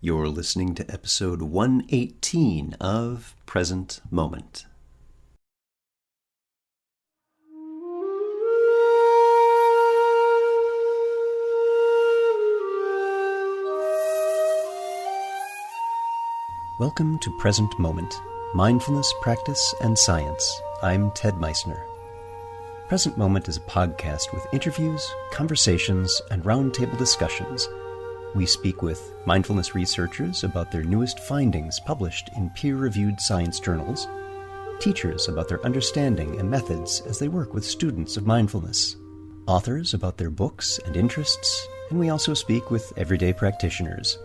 You're listening to episode 118 of Present Moment. Welcome to Present Moment, Mindfulness, Practice, and Science. I'm Ted Meissner. Present Moment is a podcast with interviews, conversations, and roundtable discussions. We speak with mindfulness researchers about their newest findings published in peer-reviewed science journals, teachers about their understanding and methods as they work with students of mindfulness, authors about their books and interests, and we also speak with everyday practitioners.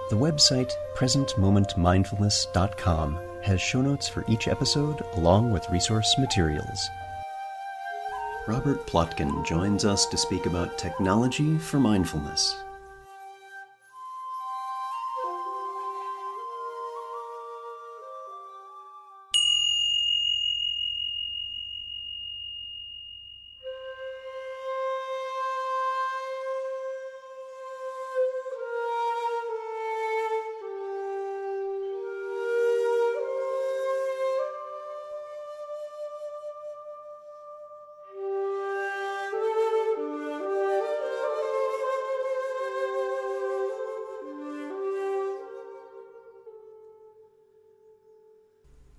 The website presentmomentmindfulness.com has show notes for each episode along with resource materials. Robert Plotkin joins us to speak about technology for mindfulness.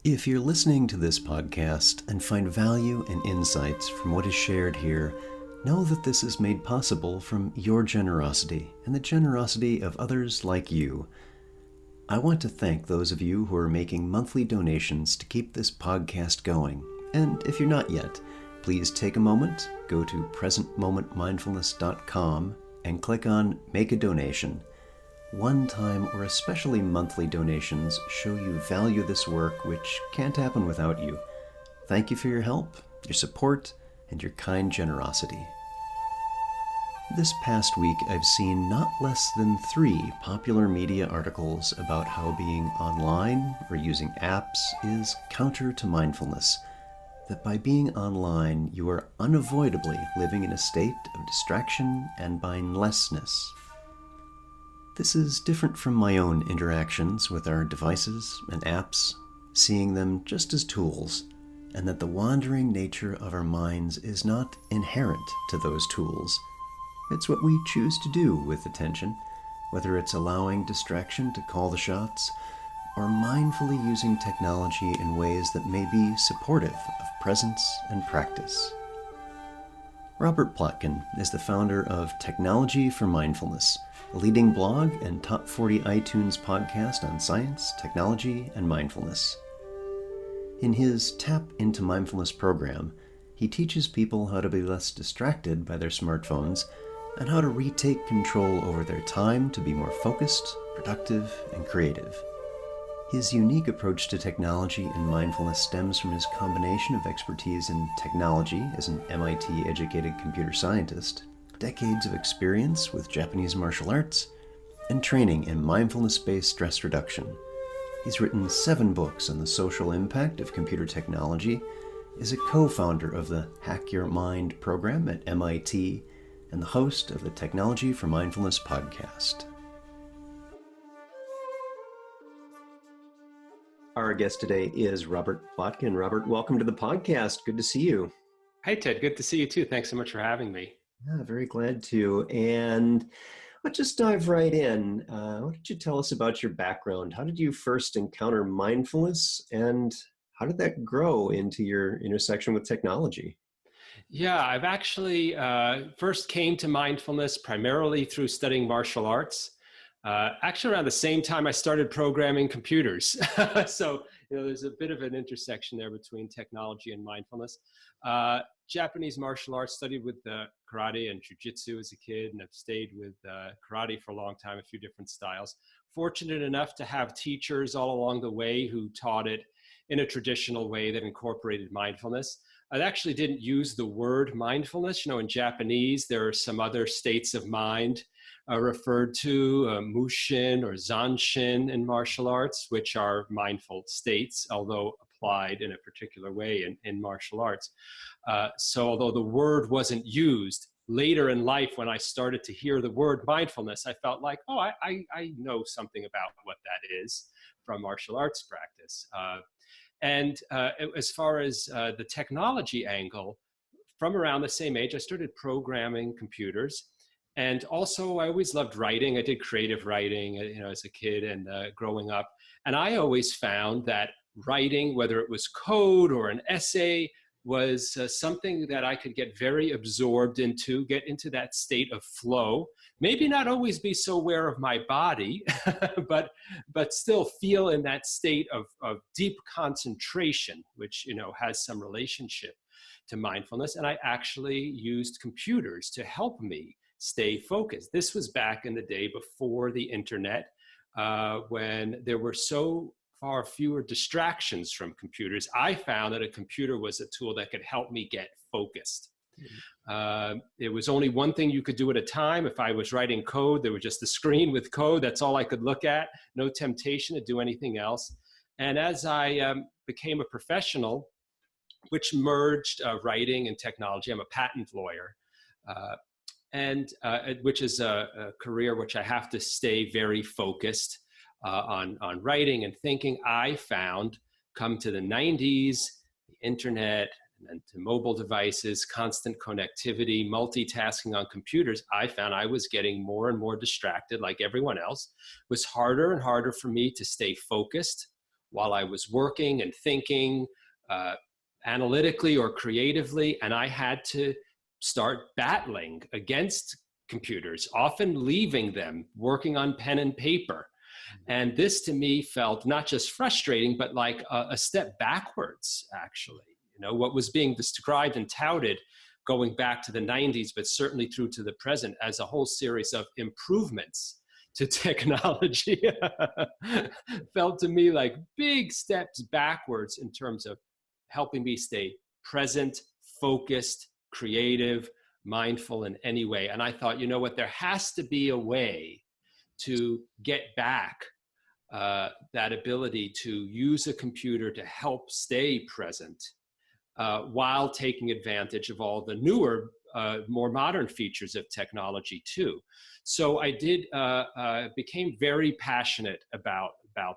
If you're listening to this podcast and find value and insights from what is shared here, know that this is made possible from your generosity and the generosity of others like you. I want to thank those of you who are making monthly donations to keep this podcast going. And if you're not yet, please take a moment, go to presentmomentmindfulness.com and click on Make a Donation. One-time or especially monthly donations show you value this work, which can't happen without you. Thank you for your help, your support, and your kind generosity. This past week, I've seen not less than 3 popular media articles about how being online or using apps is counter to mindfulness. That by being online, you are unavoidably living in a state of distraction and mindlessness. This is different from my own interactions with our devices and apps, seeing them just as tools, and that the wandering nature of our minds is not inherent to those tools. It's what we choose to do with attention, whether it's allowing distraction to call the shots, or mindfully using technology in ways that may be supportive of presence and practice. Robert Plotkin is the founder of Technology for Mindfulness, a leading blog and top 40 iTunes podcast on science, technology, and mindfulness. In his Tap into Mindfulness program, he teaches people how to be less distracted by their smartphones and how to retake control over their time to be more focused, productive, and creative. His unique approach to technology and mindfulness stems from his combination of expertise in technology as an MIT-educated computer scientist, decades of experience with Japanese martial arts, and training in mindfulness-based stress reduction. He's written 7 books on the social impact of computer technology, is a co-founder of the Hack Your Mind program at MIT, and the host of the Technology for Mindfulness podcast. Our guest today is Robert Plotkin. Robert, welcome to the podcast. Good to see you. Hey, Ted. Good to see you too. Thanks so much for having me. Yeah, very glad to. And let's just dive right in. What did you tell us about your background? How did you first encounter mindfulness, and how did that grow into your intersection with technology? Yeah, I've actually first came to mindfulness primarily through studying martial arts. Actually, around the same time I started programming computers. So, there's a bit of an intersection there between technology and mindfulness. Japanese martial arts, studied with karate and jujitsu as a kid, and have stayed with karate for a long time, a few different styles. Fortunate enough to have teachers all along the way who taught it in a traditional way that incorporated mindfulness. I actually didn't use the word mindfulness. In Japanese, there are some other states of mind referred to, mushin or zanshin in martial arts, which are mindful states, although applied in a particular way in martial arts. So although the word wasn't used, later in life, when I started to hear the word mindfulness, I felt like, oh, I know something about what that is from martial arts practice. As far as the technology angle, from around the same age, I started programming computers. And also, I always loved writing. I did creative writing, as a kid and growing up. And I always found that writing, whether it was code or an essay, was something that I could get very absorbed into, get into that state of flow. Maybe not always be so aware of my body, but still feel in that state of deep concentration, which has some relationship to mindfulness. And I actually used computers to help me stay focused. This was back in the day before the internet, when there were so far fewer distractions from computers. I found that a computer was a tool that could help me get focused. It was only one thing you could do at a time. If I was writing code, there was just a screen with code. That's all I could look at. No temptation to do anything else. And as I became a professional, which merged writing and technology, I'm a patent lawyer, which is a career which I have to stay very focused on writing and thinking. I found, come to the 90s, the internet, and to mobile devices, constant connectivity, multitasking on computers, I found I was getting more and more distracted like everyone else. It was harder and harder for me to stay focused while I was working and thinking analytically or creatively, and I had to start battling against computers, often leaving them, working on pen and paper. And this to me felt not just frustrating, but like a step backwards, actually. What was being described and touted going back to the 90s, but certainly through to the present, as a whole series of improvements to technology, felt to me like big steps backwards in terms of helping me stay present, focused, creative, mindful in any way. And I thought, there has to be a way to get back that ability to use a computer to help stay present while taking advantage of all the newer, more modern features of technology too. So I became very passionate about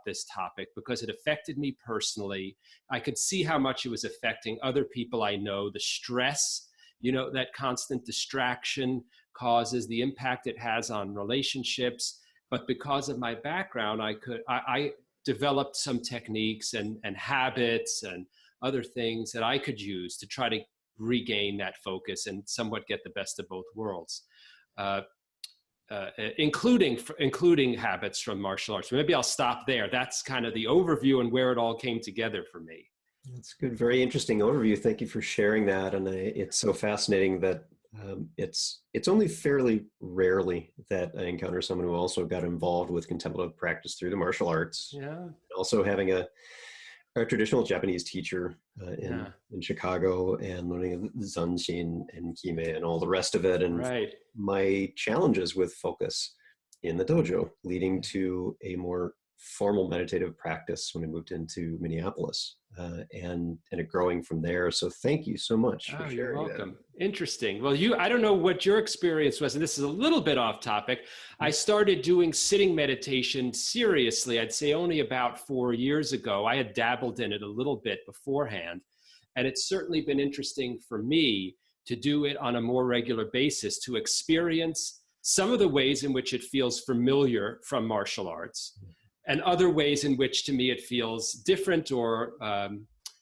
this topic because it affected me personally. I could see how much it was affecting other people I know, the stress, that constant distraction causes, the impact it has on relationships. But because of my background, I developed some techniques and habits and other things that I could use to try to regain that focus and somewhat get the best of both worlds. Including habits from martial arts. Maybe I'll stop there. That's kind of the overview and where it all came together for me. That's good. Very interesting overview. Thank you for sharing that. And it's so fascinating that it's only fairly rarely that I encounter someone who also got involved with contemplative practice through the martial arts. Yeah. Also having a traditional Japanese teacher in Chicago and learning Zanshin and Kime and all the rest of it. And right. My challenges with focus in the dojo leading to a more formal meditative practice when I moved into Minneapolis and it growing from there. So thank you so much for sharing. You're welcome. That. Interesting. Well, I don't know what your experience was, and this is a little bit off topic. I started doing sitting meditation seriously, I'd say only about 4 years ago. I had dabbled in it a little bit beforehand, and it's certainly been interesting for me to do it on a more regular basis, to experience some of the ways in which it feels familiar from martial arts, and other ways in which, to me, it feels different or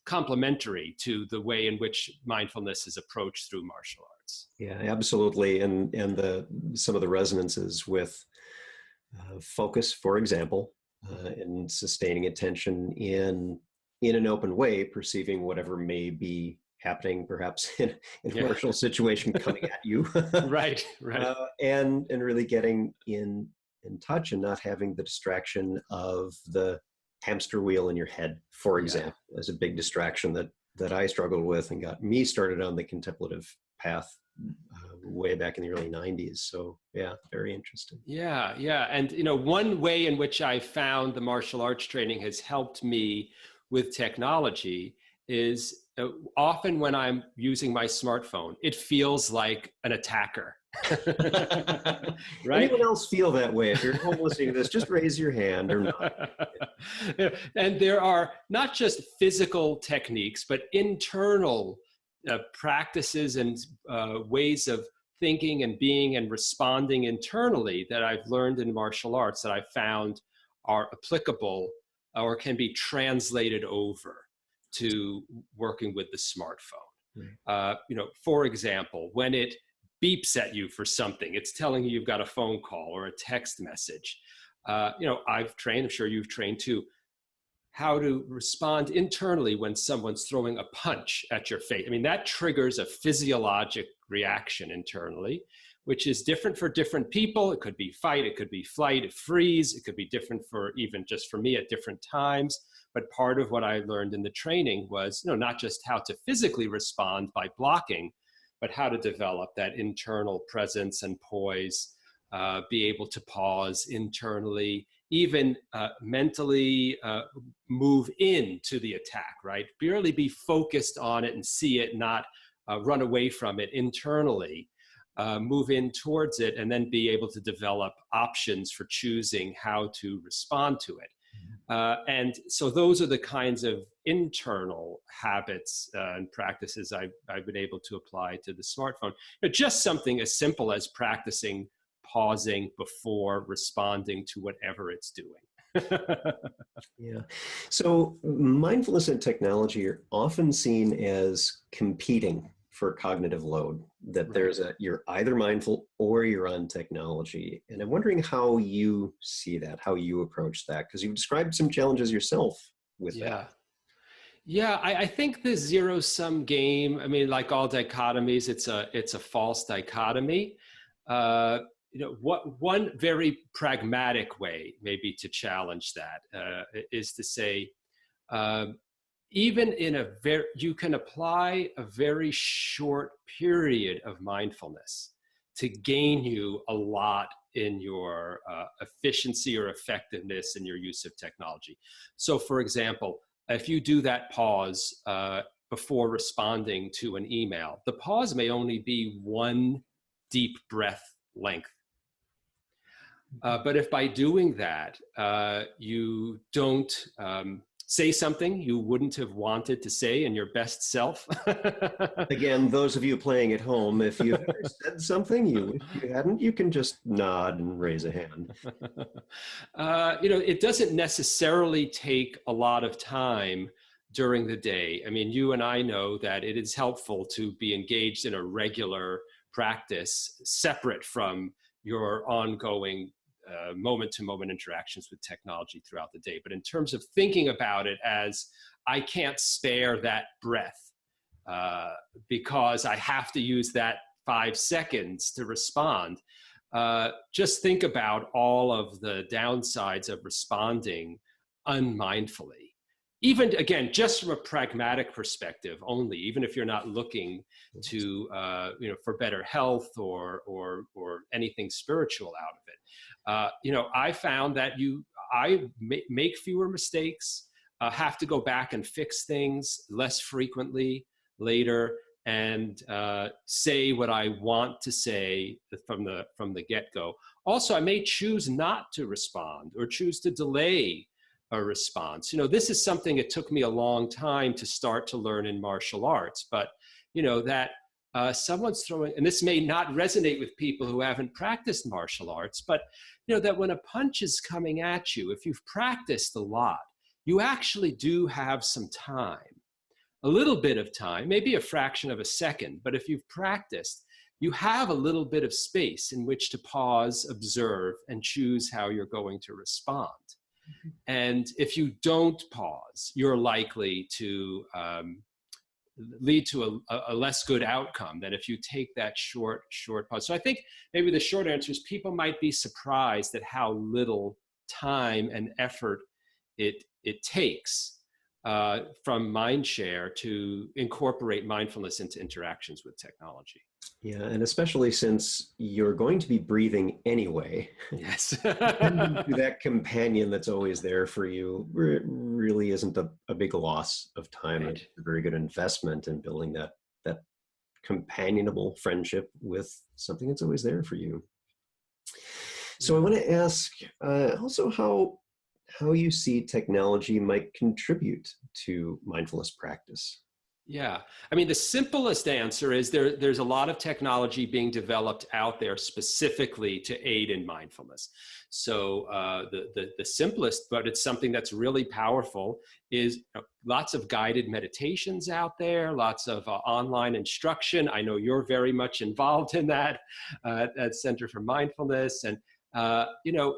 complementary to the way in which mindfulness is approached through martial arts. Yeah, absolutely. And some of the resonances with focus, for example, and sustaining attention in an open way, perceiving whatever may be happening, perhaps in a martial situation coming at you. Right. And really getting in touch and not having the distraction of the hamster wheel in your head, for example, as a big distraction that I struggled with and got me started on the contemplative path way back in the early 90s. So yeah, very interesting. Yeah. And one way in which I found the martial arts training has helped me with technology is often when I'm using my smartphone, it feels like an attacker. Right? Anyone else feel that way? If you're at home listening to this, just raise your hand or not. And there are not just physical techniques, but internal practices and ways of thinking and being and responding internally that I've learned in martial arts that I've found are applicable or can be translated over to working with the smartphone. Right. For example, when it beeps at you for something, it's telling you you've got a phone call or a text message. I've trained, I'm sure you've trained too, how to respond internally when someone's throwing a punch at your face. I mean, that triggers a physiologic reaction internally, which is different for different people. It could be fight, it could be flight, freeze. It could be different for even just for me at different times. But part of what I learned in the training was, not just how to physically respond by blocking, but how to develop that internal presence and poise, be able to pause internally, even mentally move into the attack, right? Really be focused on it and see it, not run away from it internally, move in towards it, and then be able to develop options for choosing how to respond to it. And so those are the kinds of internal habits and practices I've been able to apply to the smartphone. But just something as simple as practicing pausing before responding to whatever it's doing. Yeah. So mindfulness and technology are often seen as competing for cognitive load, that right. You're either mindful or you're on technology. And I'm wondering how you see that, how you approach that, because you've described some challenges yourself with that. Yeah, I think the zero-sum game, I mean, like all dichotomies, it's a false dichotomy. One very pragmatic way maybe to challenge that is to say, even you can apply a very short period of mindfulness to gain you a lot in your efficiency or effectiveness in your use of technology. So for example, if you do that pause before responding to an email, the pause may only be one deep breath length. But if by doing that, you don't say something you wouldn't have wanted to say in your best self. Again, those of you playing at home, if you've ever said something you hadn't, you can just nod and raise a hand. It doesn't necessarily take a lot of time during the day. I mean, you and I know that it is helpful to be engaged in a regular practice separate from your ongoing moment-to-moment interactions with technology throughout the day. But in terms of thinking about it as, I can't spare that breath because I have to use that 5 seconds to respond. Just think about all of the downsides of responding unmindfully. Even, again, just from a pragmatic perspective only, even if you're not looking to, for better health or anything spiritual out of it. I found that I make fewer mistakes, have to go back and fix things less frequently later, and say what I want to say from the get-go. Also, I may choose not to respond or choose to delay a response. This is something it took me a long time to start to learn in martial arts, but that someone's throwing, and this may not resonate with people who haven't practiced martial arts, but that when a punch is coming at you, if you've practiced a lot, you actually do have some time, a little bit of time, maybe a fraction of a second, but if you've practiced, you have a little bit of space in which to pause, observe, and choose how you're going to respond. And if you don't pause, you're likely to lead to a less good outcome than if you take that short pause. So I think maybe the short answer is people might be surprised at how little time and effort it takes from Mindshare to incorporate mindfulness into interactions with technology. Yeah, and especially since you're going to be breathing anyway. Yes. That companion that's always there for you really isn't a big loss of time. Right. It's a very good investment in building that companionable friendship with something that's always there for you. So I Yeah. want to ask also how you see technology might contribute to mindfulness practice. Yeah. I mean, the simplest answer is there's a lot of technology being developed out there specifically to aid in mindfulness. So the simplest, but it's something that's really powerful, is lots of guided meditations out there, lots of online instruction. I know you're very much involved in that at Center for Mindfulness. And,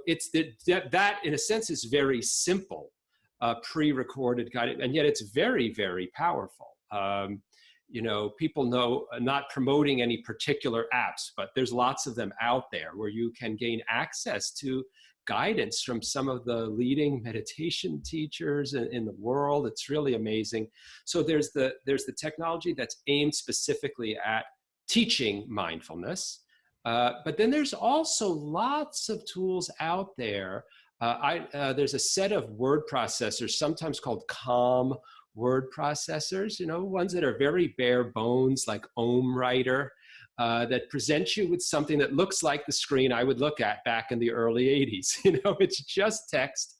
it's that in a sense is very simple, pre-recorded guided, and yet it's very, very powerful. People know, not promoting any particular apps, but there's lots of them out there where you can gain access to guidance from some of the leading meditation teachers in the world. It's really amazing. So there's the technology that's aimed specifically at teaching mindfulness. But then there's also lots of tools out there. There's a set of word processors, sometimes called Calm word processors, ones that are very bare bones, like Ohm Writer, that present you with something that looks like the screen I would look at back in the early 80s. It's just text.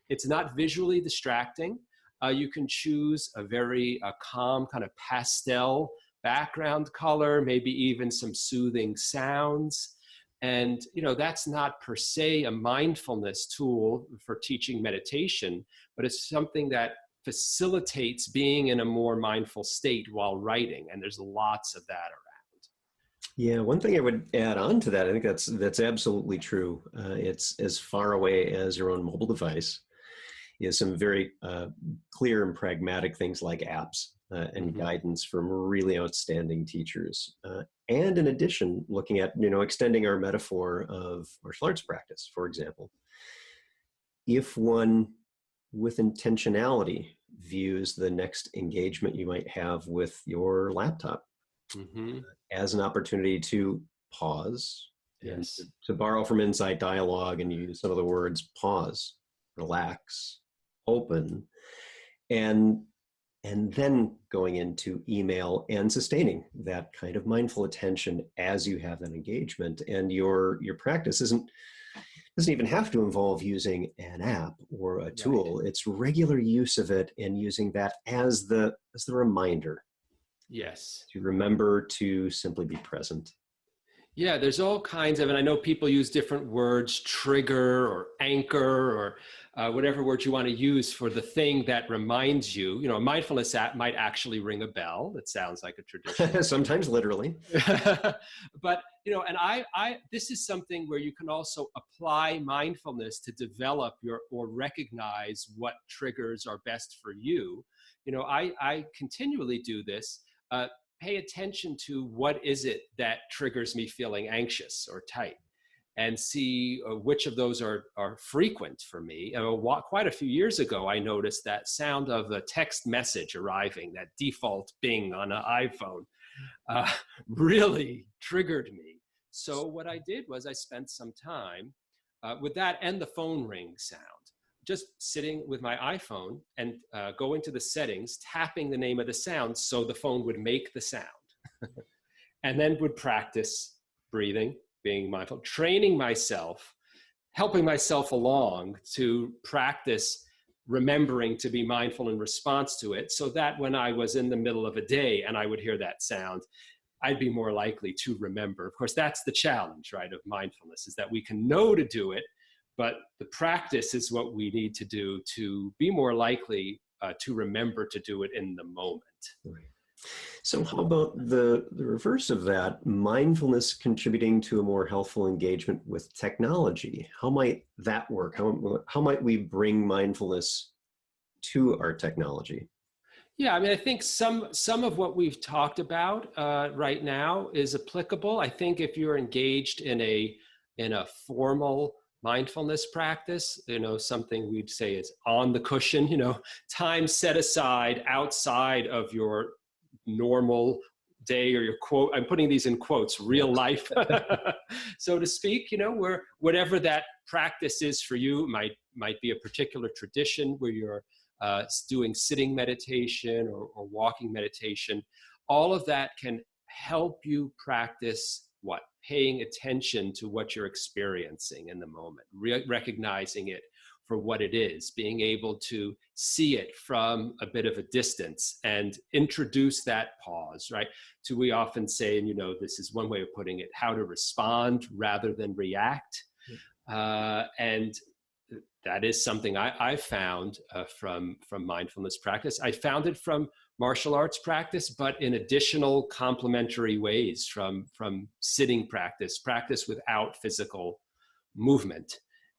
It's not visually distracting. You can choose a very calm kind of pastel background color, maybe even some soothing sounds. And, that's not per se a mindfulness tool for teaching meditation, but it's something that facilitates being in a more mindful state while writing. And there's lots of that around. Yeah, one thing I would add on to that, I think that's absolutely true. It's as far away as your own mobile device. Is some very clear and pragmatic things like apps and guidance from really outstanding teachers. And in addition, looking at, extending our metaphor of martial arts practice, for example. If one, with intentionality, views the next engagement you might have with your laptop as an opportunity to pause, and Yes. to borrow from Insight Dialogue and use some of the words pause, relax, open, and then going into email and sustaining that kind of mindful attention as you have that engagement. And your practice doesn't even have to involve using an app or a tool. Right. It's regular use of it and using that as the reminder. Yes. To remember to simply be present. Yeah, there's all kinds of, and I know people use different words, trigger or anchor or whatever word you want to use for the thing that reminds you. A mindfulness app might actually ring a bell. That sounds like a traditional. Sometimes literally. But, and this is something where you can also apply mindfulness to develop or recognize what triggers are best for you. I continually do this. Pay attention to what is it that triggers me feeling anxious or tight, and see which of those are frequent for me. Quite a few years ago, I noticed that sound of a text message arriving, that default bing on an iPhone, really triggered me. So what I did was I spent some time with that and the phone ring sound, just sitting with my iPhone and going to the settings, tapping the name of the sound so the phone would make the sound. And then would practice breathing, being mindful, training myself, helping myself along to practice remembering to be mindful in response to it, so that when I was in the middle of a day and I would hear that sound, I'd be more likely to remember. Of course, that's the challenge, right, of mindfulness, is that we can know to do it, but the practice is what we need to do to be more likely to remember to do it in the moment. Right. So how about the reverse of that, mindfulness contributing to a more healthful engagement with technology? How might that work? How might we bring mindfulness to our technology? Yeah, I mean, I think some of what we've talked about right now is applicable. I think if you're engaged in a formal mindfulness practice, something we'd say is on the cushion, time set aside outside of your normal day, or your quote, I'm putting these in quotes, real life, so to speak, where whatever that practice is for you, might be a particular tradition where you're doing sitting meditation or walking meditation. All of that can help you practice what? Paying attention to what you're experiencing in the moment, recognizing it for what it is, being able to see it from a bit of a distance and introduce that pause, right? So we often say, and this is one way of putting it, how to respond rather than react. And that is something I found from mindfulness practice. I found it from martial arts practice, but in additional complementary ways from sitting practice without physical movement.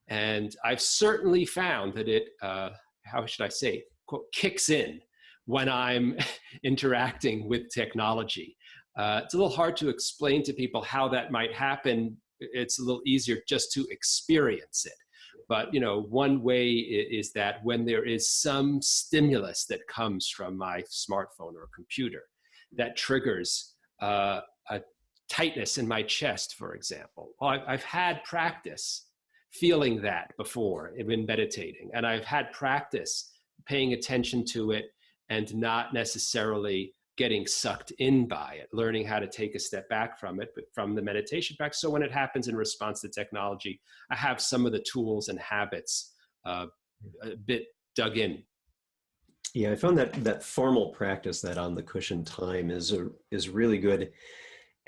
And I've certainly found that it, how should I say, quote, kicks in when I'm interacting with technology. It's a little hard to explain to people how that might happen. It's a little easier just to experience it. But one way is that when there is some stimulus that comes from my smartphone or computer that triggers a tightness in my chest, for example. Well, I've had practice feeling that before in meditating, and I've had practice paying attention to it and not necessarily getting sucked in by it, learning how to take a step back from it, but from the meditation practice. So when it happens in response to technology, I have some of the tools and habits a bit dug in. Yeah, I found that formal practice, that on the cushion time, is really good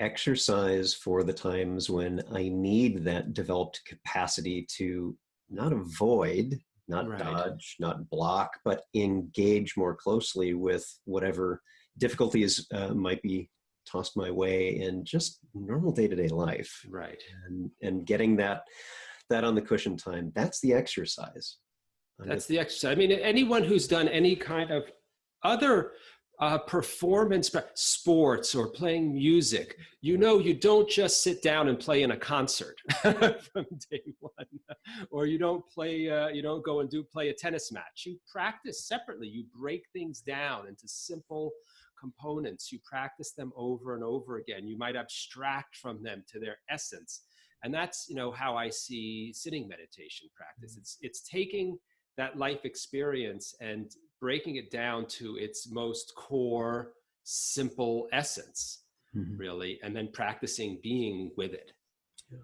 exercise for the times when I need that developed capacity to not avoid, not Right. dodge, not block, but engage more closely with whatever difficulties might be tossed my way in just normal day-to-day life. Right. And getting that on the cushion time, that's the exercise. That's the exercise. I mean, anyone who's done any kind of other performance, sports or playing music, you don't just sit down and play in a concert from day one, or you don't go and play a tennis match. You practice separately. You break things down into simple components. You practice them over and over again. You might abstract from them to their essence. And that's, how I see sitting meditation practice. It's taking that life experience and breaking it down to its most core, simple essence, really, and then practicing being with it. Yeah.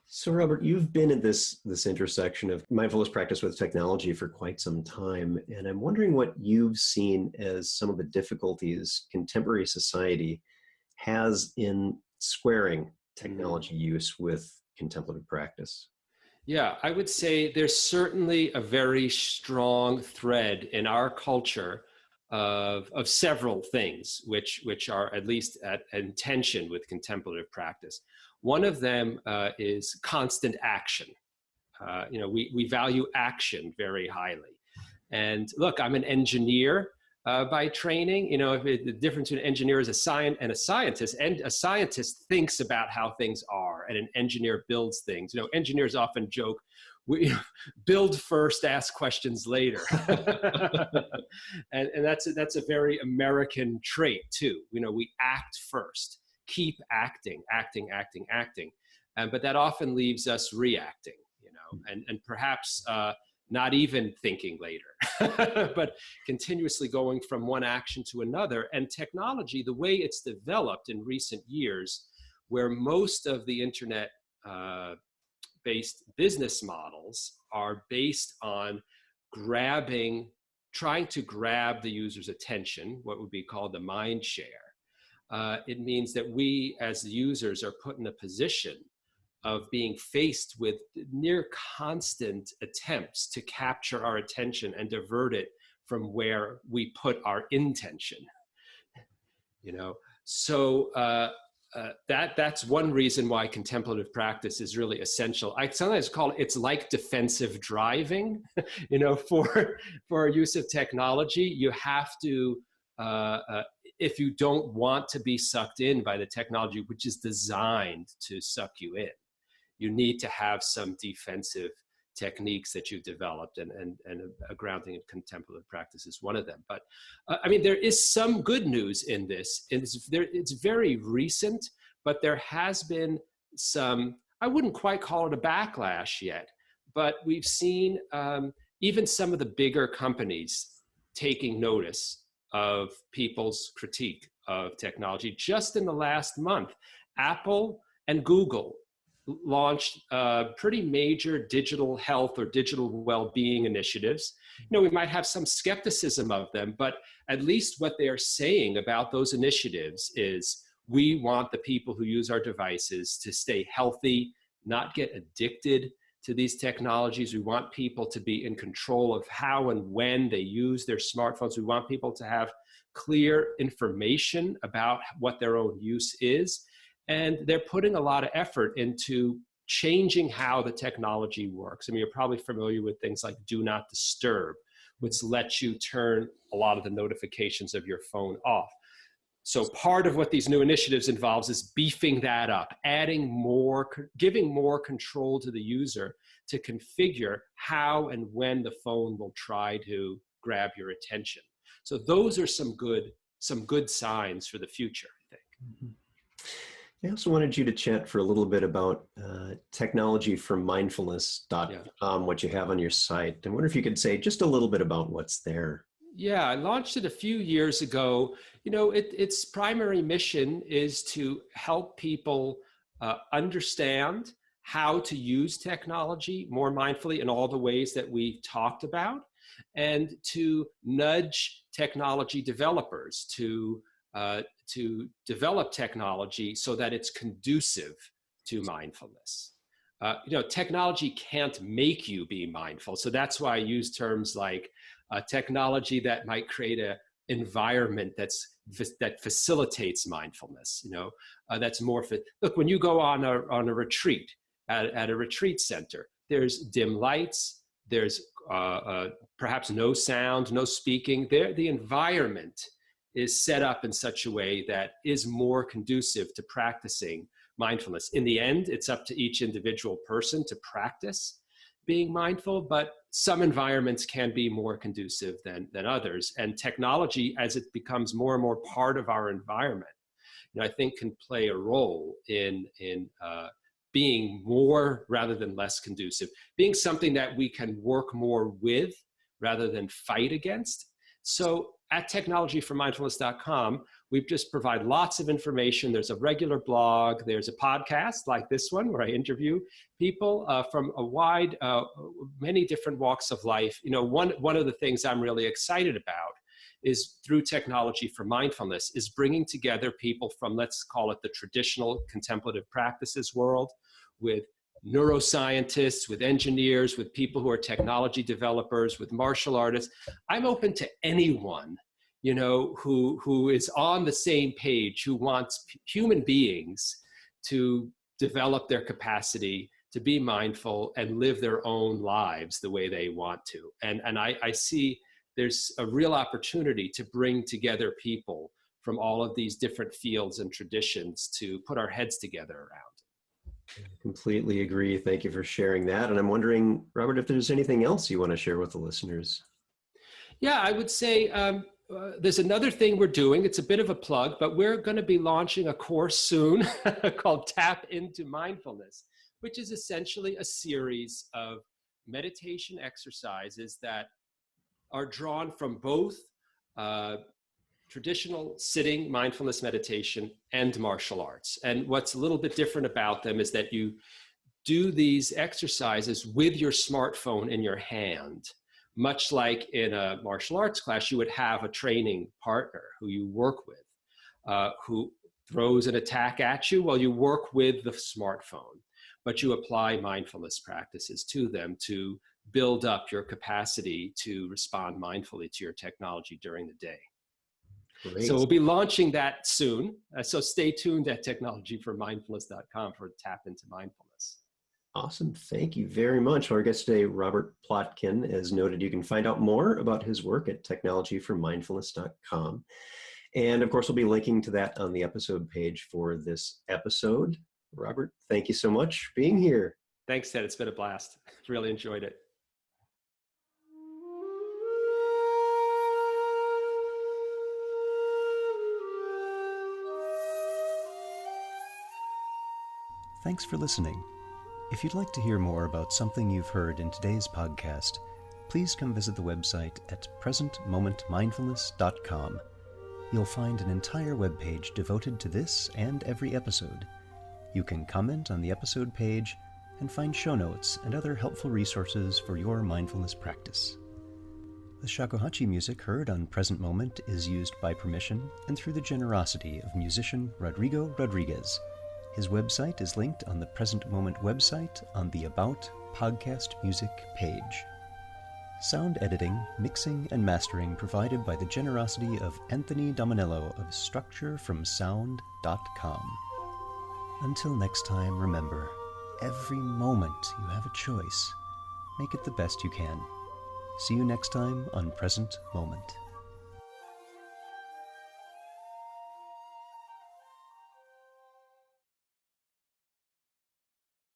So, Robert, you've been at this intersection of mindfulness practice with technology for quite some time, and I'm wondering what you've seen as some of the difficulties contemporary society has in squaring technology use with contemplative practice. Yeah, I would say there's certainly a very strong thread in our culture of several things which are at least in tension with contemplative practice. One of them is constant action. We value action very highly. And look, I'm an engineer by training. The difference between an engineer and a scientist, and a scientist thinks about how things are, and an engineer builds things. Engineers often joke, we build first, ask questions later. and that's a very American trait too. We act first, keep acting. But that often leaves us reacting, and perhaps not even thinking later, but continuously going from one action to another. And technology, the way it's developed in recent years, where most of the internet based business models are based on trying to grab the user's attention, what would be called the mind share. It means that we as the users are put in a position of being faced with near constant attempts to capture our attention and divert it from where we put our intention. So that's one reason why contemplative practice is really essential. I sometimes call it's like defensive driving. For use of technology, you have to, if you don't want to be sucked in by the technology, which is designed to suck you in, you need to have some defensive techniques that you've developed, and a grounding in contemplative practice is one of them. But there is some good news in this. It's very recent, but there has been some, I wouldn't quite call it a backlash yet, but we've seen even some of the bigger companies taking notice of people's critique of technology. Just in the last month, Apple and Google launched pretty major digital health or digital well-being initiatives. We might have some skepticism of them, but at least what they are saying about those initiatives is we want the people who use our devices to stay healthy, not get addicted to these technologies. We want people to be in control of how and when they use their smartphones. We want people to have clear information about what their own use is. And they're putting a lot of effort into changing how the technology works. I mean, you're probably familiar with things like Do Not Disturb, which lets you turn a lot of the notifications of your phone off. So part of what these new initiatives involves is beefing that up, adding more, giving more control to the user to configure how and when the phone will try to grab your attention. So those are some good signs for the future, I think. Mm-hmm. I also wanted you to chat for a little bit about technology for mindfulness.com, what you have on your site. I wonder if you could say just a little bit about what's there. Yeah, I launched it a few years ago. Its primary mission is to help people understand how to use technology more mindfully in all the ways that we talked about, and to nudge technology developers to develop technology so that it's conducive to mindfulness. Technology can't make you be mindful. So that's why I use terms like technology that might create an environment that facilitates mindfulness. That's more. Look, when you go on a retreat at a retreat center, there's dim lights. There's perhaps no sound, no speaking. The environment is set up in such a way that is more conducive to practicing mindfulness. In the end, it's up to each individual person to practice being mindful, but some environments can be more conducive than others. And technology, as it becomes more and more part of our environment, I think can play a role in being more rather than less conducive, being something that we can work more with rather than fight against. So at technologyformindfulness.com, we just provide lots of information. There's a regular blog. There's a podcast like this one where I interview people from a wide, many different walks of life. One of the things I'm really excited about is through Technology for Mindfulness is bringing together people from, let's call it the traditional contemplative practices world, with neuroscientists, with engineers, with people who are technology developers, with martial artists. I'm open to anyone, who is on the same page, who wants human beings to develop their capacity to be mindful and live their own lives the way they want to. And I see there's a real opportunity to bring together people from all of these different fields and traditions to put our heads together around. I completely agree. Thank you for sharing that. And I'm wondering, Robert, if there's anything else you want to share with the listeners. Yeah, I would say there's another thing we're doing. It's a bit of a plug, but we're going to be launching a course soon called Tap Into Mindfulness, which is essentially a series of meditation exercises that are drawn from both traditional sitting mindfulness meditation and martial arts. And what's a little bit different about them is that you do these exercises with your smartphone in your hand, much like in a martial arts class, you would have a training partner who you work with, who throws an attack at you while you work with the smartphone, but you apply mindfulness practices to them to build up your capacity to respond mindfully to your technology during the day. Great. So we'll be launching that soon. So stay tuned at technologyformindfulness.com for Tap Into Mindfulness. Awesome. Thank you very much. Our guest today, Robert Plotkin, as noted, you can find out more about his work at technologyformindfulness.com. And of course, we'll be linking to that on the episode page for this episode. Robert, thank you so much for being here. Thanks, Ted. It's been a blast. Really enjoyed it. Thanks for listening. If you'd like to hear more about something you've heard in today's podcast, please come visit the website at presentmomentmindfulness.com. You'll find an entire webpage devoted to this and every episode. You can comment on the episode page and find show notes and other helpful resources for your mindfulness practice. The shakuhachi music heard on Present Moment is used by permission and through the generosity of musician Rodrigo Rodriguez. His website is linked on the Present Moment website on the About Podcast Music page. Sound editing, mixing, and mastering provided by the generosity of Anthony Dominello of StructureFromSound.com. Until next time, remember, every moment you have a choice. Make it the best you can. See you next time on Present Moment.